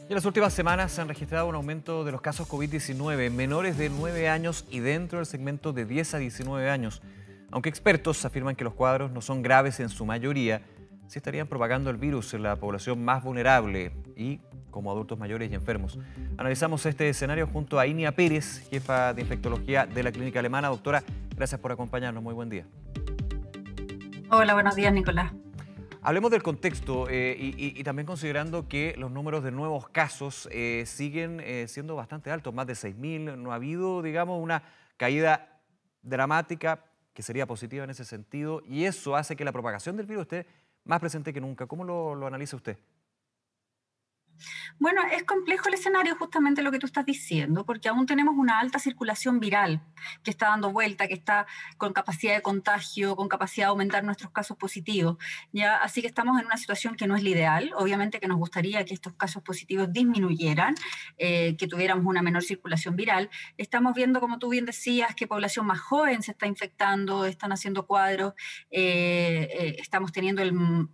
En las últimas semanas se han registrado un aumento de los casos COVID-19 en menores de 9 años y dentro del segmento de 10 a 19 años. Aunque expertos afirman que los cuadros no son graves en su mayoría, sí estarían propagando el virus en la población más vulnerable y como adultos mayores y enfermos. Analizamos este escenario junto a Inia Pérez, jefa de infectología de la Clínica Alemana. Doctora, gracias por acompañarnos. Muy buen día. Hola, buenos días, Nicolás. Hablemos del contexto y también considerando que los números de nuevos casos siguen siendo bastante altos, más de 6.000. No ha habido, digamos, una caída dramática que sería positiva en ese sentido y eso hace que la propagación del virus esté más presente que nunca. ¿Cómo lo analiza usted? Bueno, es complejo el escenario, justamente lo que tú estás diciendo, porque aún tenemos una alta circulación viral que está dando vuelta, que está con capacidad de contagio, con capacidad de aumentar nuestros casos positivos. ¿Ya? Así que estamos en una situación que no es la ideal. Obviamente que nos gustaría que estos casos positivos disminuyeran, que tuviéramos una menor circulación viral. Estamos viendo, como tú bien decías, que población más joven se está infectando, están haciendo cuadros. Estamos teniendo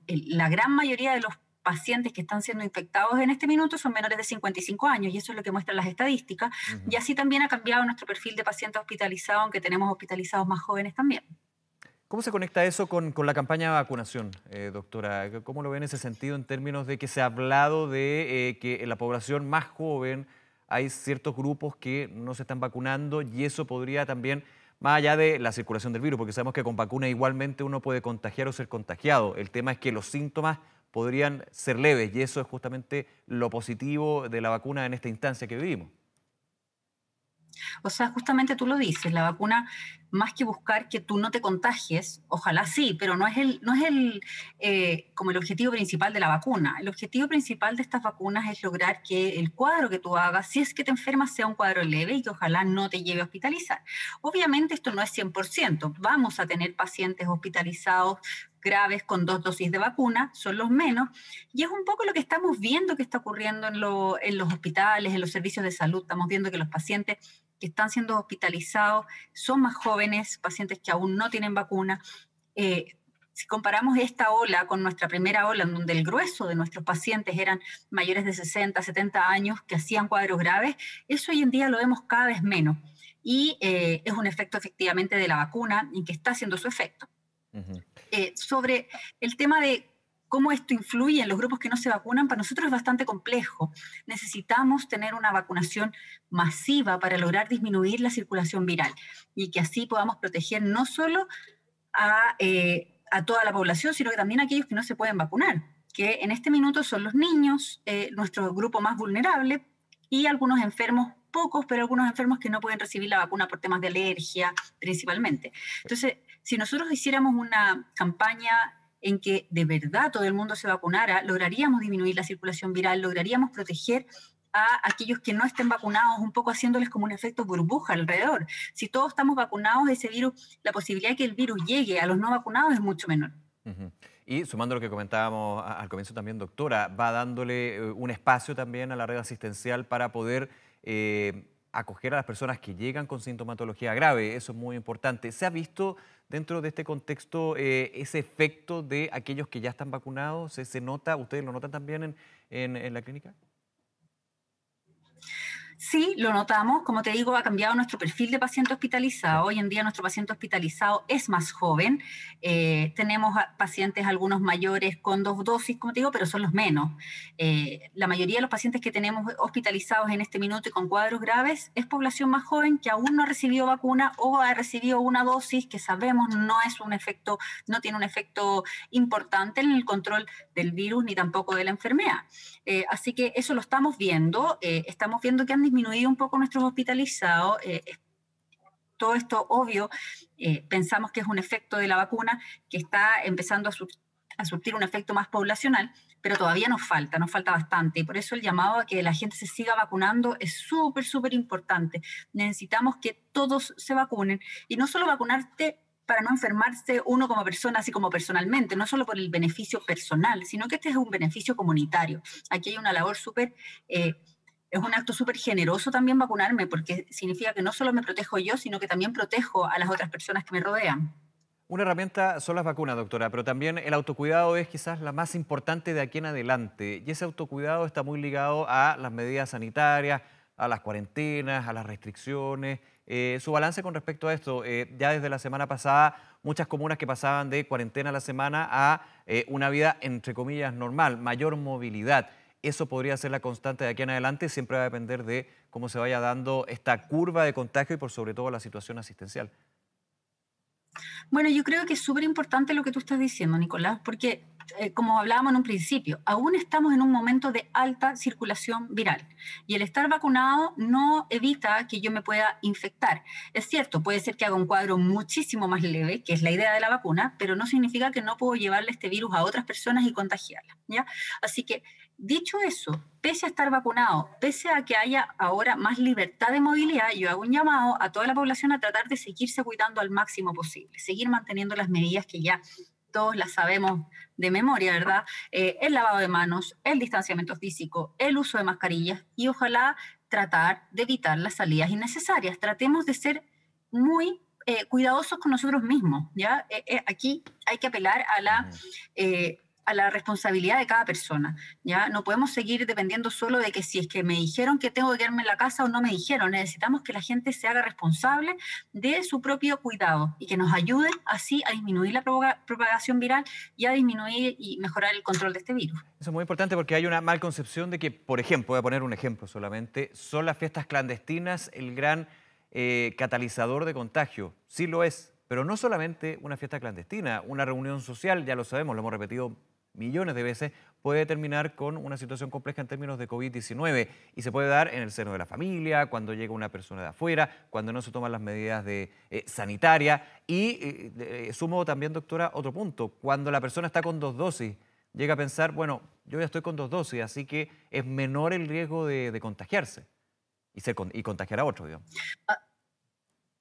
la gran mayoría de los pacientes que están siendo infectados en este minuto son menores de 55 años y eso es lo que muestran las estadísticas. Y Ujú. así también ha cambiado nuestro perfil de pacientes hospitalizados, aunque tenemos hospitalizados más jóvenes también. ¿Cómo se conecta eso con la campaña de vacunación, doctora? ¿Cómo lo ve en ese sentido en términos de que se ha hablado de que en la población más joven hay ciertos grupos que no se están vacunando y eso podría también, más allá de la circulación del virus, porque sabemos que con vacuna igualmente uno puede contagiar o ser contagiado. El tema es que los síntomas podrían ser leves y eso es justamente lo positivo de la vacuna en esta instancia que vivimos. O sea, justamente tú lo dices, la vacuna, más que buscar que tú no te contagies, ojalá sí, pero no es como el objetivo principal de la vacuna. El objetivo principal de estas vacunas es lograr que el cuadro que tú hagas, si es que te enfermas, sea un cuadro leve y que ojalá no te lleve a hospitalizar. Obviamente esto no es 100%. Vamos a tener pacientes hospitalizados graves con 2 dosis de vacuna, son los menos, y es un poco lo que estamos viendo que está ocurriendo en los hospitales, en los servicios de salud. Estamos viendo que los pacientes que están siendo hospitalizados son más jóvenes, pacientes que aún no tienen vacuna. Si comparamos esta ola con nuestra primera ola, en donde el grueso de nuestros pacientes eran mayores de 60, 70 años que hacían cuadros graves, eso hoy en día lo vemos cada vez menos. Y es un efecto efectivamente de la vacuna y que está haciendo su efecto. Ujú. Sobre el tema de cómo esto influye en los grupos que no se vacunan, para nosotros es bastante complejo. Necesitamos tener una vacunación masiva para lograr disminuir la circulación viral y que así podamos proteger no solo a toda la población, sino que también a aquellos que no se pueden vacunar, que en este minuto son los niños, nuestro grupo más vulnerable, y algunos enfermos, pocos, pero algunos enfermos que no pueden recibir la vacuna por temas de alergia principalmente. Entonces, si nosotros hiciéramos una campaña en que de verdad todo el mundo se vacunara, lograríamos disminuir la circulación viral, lograríamos proteger a aquellos que no estén vacunados, un poco haciéndoles como un efecto burbuja alrededor. Si todos estamos vacunados, ese virus, la posibilidad de que el virus llegue a los no vacunados es mucho menor. Ujú. Y sumando lo que comentábamos al comienzo también, doctora, va dándole un espacio también a la red asistencial para poder acoger a las personas que llegan con sintomatología grave. Eso es muy importante. ¿Se ha visto dentro de este contexto ese efecto de aquellos que ya están vacunados? ¿Se nota? ¿Ustedes lo notan también en la clínica? Sí, lo notamos. Como te digo, ha cambiado nuestro perfil de paciente Sí. hospitalizado. Hoy en día nuestro paciente hospitalizado es más joven. Tenemos pacientes, algunos mayores con 2 dosis, como te digo, pero son los menos. La mayoría de los pacientes que tenemos hospitalizados en este minuto y con cuadros graves es población más joven que aún no ha recibido vacuna o ha recibido una dosis que sabemos no es un efecto, no tiene un efecto importante en el control del virus ni tampoco de la enfermedad. Así que eso lo estamos viendo que han disminuido un poco nuestros hospitalizados. Todo esto, obvio, pensamos que es un efecto de la vacuna que está empezando a surtir un efecto más poblacional, pero todavía nos falta bastante. Y por eso el llamado a que la gente se siga vacunando es súper, súper importante. Necesitamos que todos se vacunen y no solo vacunarte para no enfermarse uno como persona, así como personalmente, no solo por el beneficio personal, sino que este es un beneficio comunitario. Aquí hay una labor súper es un acto súper generoso también vacunarme, porque significa que no solo me protejo yo, sino que también protejo a las otras personas que me rodean. Una herramienta son las vacunas, doctora, pero también el autocuidado es quizás la más importante de aquí en adelante. Y ese autocuidado está muy ligado a las medidas sanitarias, a las cuarentenas, a las restricciones. Su balance con respecto a esto, ya desde la semana pasada, muchas comunas que pasaban de cuarentena a la semana a una vida, entre comillas, normal, mayor movilidad. Eso podría ser la constante de aquí en adelante, siempre va a depender de cómo se vaya dando esta curva de contagio y por sobre todo la situación asistencial. Bueno, yo creo que es súper importante lo que tú estás diciendo, Nicolás, porque como hablábamos en un principio, aún estamos en un momento de alta circulación viral y el estar vacunado no evita que yo me pueda infectar. Es cierto, puede ser que haga un cuadro muchísimo más leve, que es la idea de la vacuna, pero no significa que no puedo llevarle este virus a otras personas y contagiarlas, ¿ya? Así que, dicho eso, pese a estar vacunado, pese a que haya ahora más libertad de movilidad, yo hago un llamado a toda la población a tratar de seguirse cuidando al máximo posible, seguir manteniendo las medidas que ya todos las sabemos de memoria, ¿verdad? El lavado de manos, el distanciamiento físico, el uso de mascarillas y ojalá tratar de evitar las salidas innecesarias. Tratemos de ser muy cuidadosos con nosotros mismos, ¿ya? Aquí hay que apelar Ujú. a la responsabilidad de cada persona, ¿ya? No podemos seguir dependiendo solo de que si es que me dijeron que tengo que quedarme en la casa o no me dijeron. Necesitamos que la gente se haga responsable de su propio cuidado y que nos ayuden así a disminuir la propagación viral y a disminuir y mejorar el control de este virus. Eso es muy importante porque hay una mal concepción de que, por ejemplo, voy a poner un ejemplo solamente, son las fiestas clandestinas el gran catalizador de contagio. Sí lo es, pero no solamente una fiesta clandestina, una reunión social, ya lo sabemos, lo hemos repetido millones de veces, puede terminar con una situación compleja en términos de COVID-19 y se puede dar en el seno de la familia, cuando llega una persona de afuera, cuando no se toman las medidas de, sanitarias y sumo también, doctora, otro punto, cuando la persona está con dos dosis, llega a pensar, bueno, yo ya estoy con dos dosis, así que es menor el riesgo de contagiarse y contagiar a otro, digamos.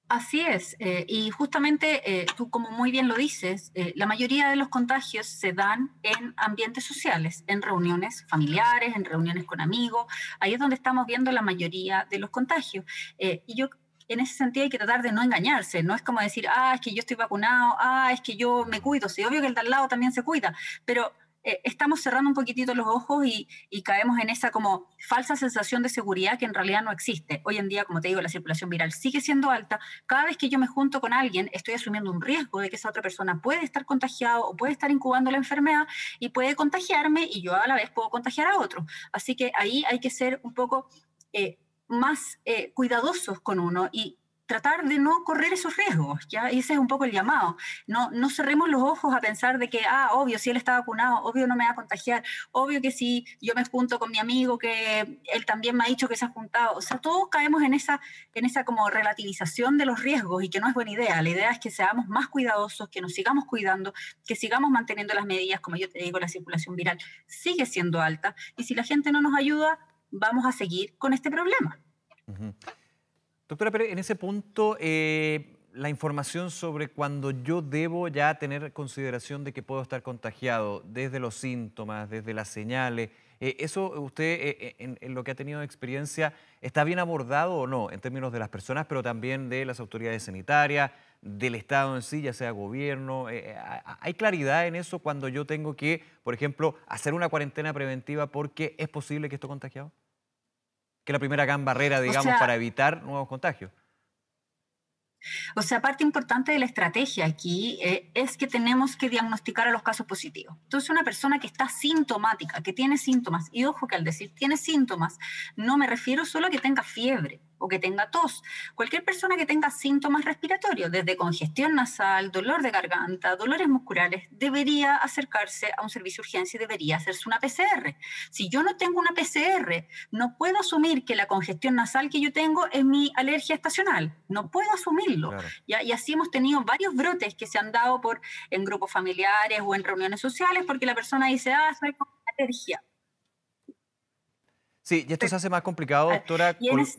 Así es, y justamente tú como muy bien lo dices, la mayoría de los contagios se dan en ambientes sociales, en reuniones familiares, en reuniones con amigos, ahí es donde estamos viendo la mayoría de los contagios. Y yo en ese sentido hay que tratar de no engañarse, no es como decir, es que yo estoy vacunado, es que yo me cuido, sí, obvio que el de al lado también se cuida, pero estamos cerrando un poquitito los ojos y caemos en esa como falsa sensación de seguridad que en realidad no existe. Hoy en día, como te digo, la circulación viral sigue siendo alta. Cada vez que yo me junto con alguien, estoy asumiendo un riesgo de que esa otra persona puede estar contagiado o puede estar incubando la enfermedad y puede contagiarme y yo a la vez puedo contagiar a otro. Así que ahí hay que ser un poco más cuidadosos con uno y tratar de no correr esos riesgos, ¿ya? Y ese es un poco el llamado. No cerremos los ojos a pensar de que, obvio, si él está vacunado, obvio no me va a contagiar, obvio que si yo me junto con mi amigo que él también me ha dicho que se ha juntado, o sea, todos caemos en esa como relativización de los riesgos y que no es buena idea. La idea es que seamos más cuidadosos, que nos sigamos cuidando, que sigamos manteniendo las medidas, como yo te digo, la circulación viral sigue siendo alta y si la gente no nos ayuda, vamos a seguir con este problema. Ujú. Doctora Pérez, en ese punto, la información sobre cuando yo debo ya tener consideración de que puedo estar contagiado, desde los síntomas, desde las señales, ¿eso usted, en lo que ha tenido de experiencia, está bien abordado o no, en términos de las personas, pero también de las autoridades sanitarias, del Estado en sí, ya sea gobierno? ¿Hay claridad en eso cuando yo tengo que, por ejemplo, hacer una cuarentena preventiva porque es posible que esté contagiado? Que es la primera gran barrera, O digamos, sea, para evitar nuevos contagios. O sea, parte importante de la estrategia aquí es que tenemos que diagnosticar a los casos positivos. Entonces, una persona que está sintomática, que tiene síntomas, y ojo que al decir tiene síntomas, no me refiero solo a que tenga fiebre o que tenga tos. Cualquier persona que tenga síntomas respiratorios, desde congestión nasal, dolor de garganta, dolores musculares, debería acercarse a un servicio de urgencia y debería hacerse una PCR. Si yo no tengo una PCR, no puedo asumir que la congestión nasal que yo tengo es mi alergia estacional. No puedo asumirlo. Claro. ¿Ya? Y así hemos tenido varios brotes que se han dado en grupos familiares o en reuniones sociales porque la persona dice, soy con alergia. Sí, y esto se hace más complicado, doctora, Y en ese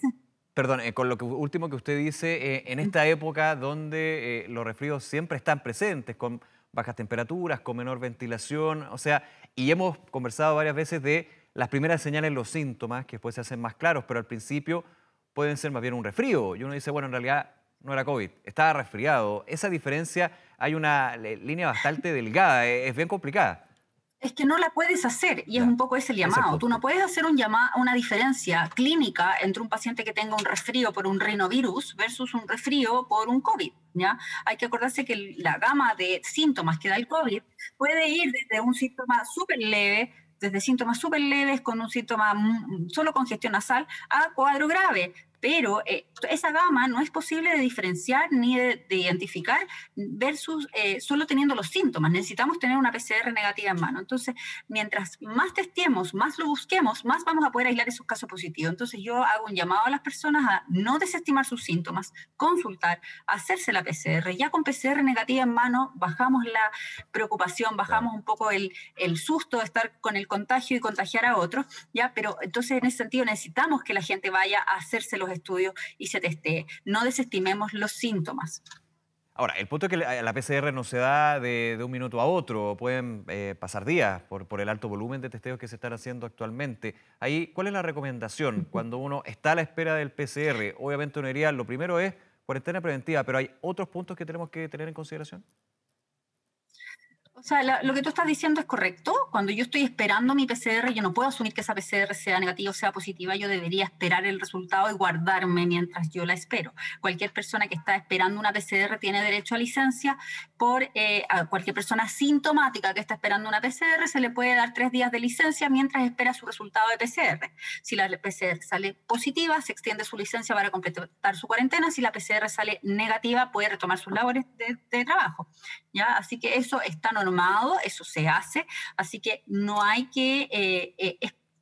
perdón, con lo último que usted dice, en esta época donde los resfríos siempre están presentes, con bajas temperaturas, con menor ventilación, o sea, y hemos conversado varias veces de las primeras señales, los síntomas, que después se hacen más claros, pero al principio pueden ser más bien un resfrío. Y uno dice, bueno, en realidad no era COVID, estaba resfriado. Esa diferencia, hay una línea bastante delgada, es bien complicada. Es que no la puedes hacer y es Ya, un poco ese el ese es el llamado. Tú no punto. puedes hacer una diferencia clínica entre un paciente que tenga un resfrío por un rinovirus versus un resfrío por un COVID. ¿Ya? Hay que acordarse que la gama de síntomas que da el COVID puede ir desde un síntoma súper leve, desde síntomas súper leves con un síntoma solo congestión nasal a cuadro grave. Pero esa gama no es posible de diferenciar ni de identificar versus solo teniendo los síntomas. Necesitamos tener una PCR negativa en mano. Entonces, mientras más testemos, más lo busquemos, más vamos a poder aislar esos casos positivos. Entonces, yo hago un llamado a las personas a no desestimar sus síntomas, consultar, hacerse la PCR. Ya con PCR negativa en mano, bajamos la preocupación, Claro. bajamos un poco el susto de estar con el contagio y contagiar a otros, ¿ya? Pero entonces, en ese sentido, necesitamos que la gente vaya a hacerse los estudios y se testee. No desestimemos los síntomas. Ahora, el punto es que la PCR no se da de un minuto a otro, pueden pasar días por el alto volumen de testeos que se están haciendo actualmente. Ahí, ¿cuál es la recomendación cuando uno está a la espera del PCR? Obviamente uno diría, lo primero es cuarentena preventiva, pero ¿hay otros puntos que tenemos que tener en consideración? O sea, lo que tú estás diciendo es correcto. Cuando yo estoy esperando mi PCR, yo no puedo asumir que esa PCR sea negativa o sea positiva. Yo debería esperar el resultado y guardarme mientras yo la espero. Cualquier persona que está esperando una PCR tiene derecho a licencia. A cualquier persona asintomática que está esperando una PCR se le puede dar 3 días de licencia mientras espera su resultado de PCR. Si la PCR sale positiva, se extiende su licencia para completar su cuarentena. Si la PCR sale negativa, puede retomar sus labores de trabajo. ¿Ya? Así que eso está normado, eso se hace, así que no hay que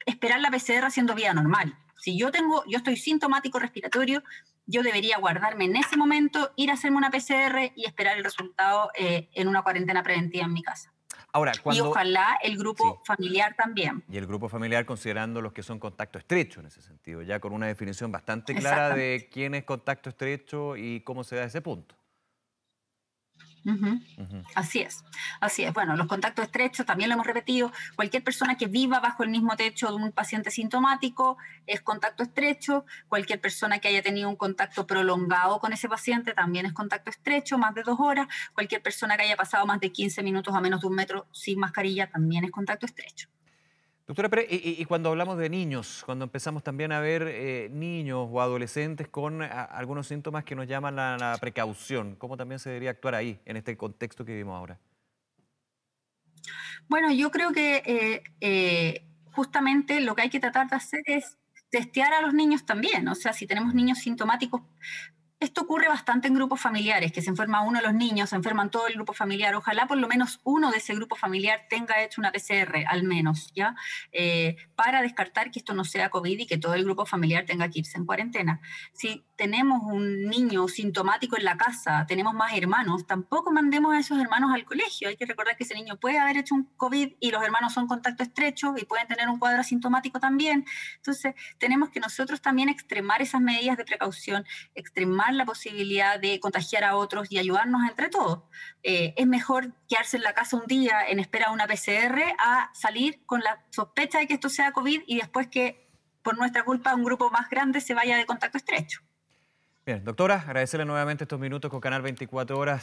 esperar la PCR haciendo vida normal. Si yo estoy sintomático respiratorio, yo debería guardarme en ese momento, ir a hacerme una PCR y esperar el resultado en una cuarentena preventiva en mi casa. Ahora, Y ojalá el Sí, grupo familiar también. y el grupo familiar considerando los que son contacto estrecho en ese sentido, ya con una definición bastante clara Exactamente. de quién es contacto estrecho y cómo se da ese punto. Ujú. Ujú. Así es, así es. Bueno, los contactos estrechos también lo hemos repetido. Cualquier persona que viva bajo el mismo techo de un paciente sintomático es contacto estrecho. Cualquier persona que haya tenido un contacto prolongado con ese paciente también es contacto estrecho, más de 2 horas. Cualquier persona que haya pasado más de 15 minutos a menos de 1 metro sin mascarilla también es contacto estrecho. Doctora Pérez, y cuando hablamos de niños, cuando empezamos también a ver niños o adolescentes con algunos síntomas que nos llaman la precaución, ¿cómo también se debería actuar ahí, en este contexto que vivimos ahora? Bueno, yo creo que justamente lo que hay que tratar de hacer es testear a los niños también. O sea, si tenemos Ujú. niños sintomáticos. Esto ocurre bastante en grupos familiares, que se enferma uno de los niños, se enferman todo el grupo familiar. Ojalá por lo menos uno de ese grupo familiar tenga hecho una PCR, al menos, ¿ya? Para descartar que esto no sea COVID y que todo el grupo familiar tenga que irse en cuarentena. Si tenemos un niño sintomático en la casa, tenemos más hermanos, tampoco mandemos a esos hermanos al colegio. Hay que recordar que ese niño puede haber hecho un COVID y los hermanos son contacto estrecho y pueden tener un cuadro asintomático también. Entonces, tenemos que nosotros también extremar esas medidas de precaución, extremar la posibilidad de contagiar a otros y ayudarnos entre todos. Es mejor quedarse en la casa un día en espera de una PCR a salir con la sospecha de que esto sea COVID y después que por nuestra culpa un grupo más grande se vaya de contacto estrecho. Bien, doctora, agradecerle nuevamente estos minutos con Canal 24 Horas.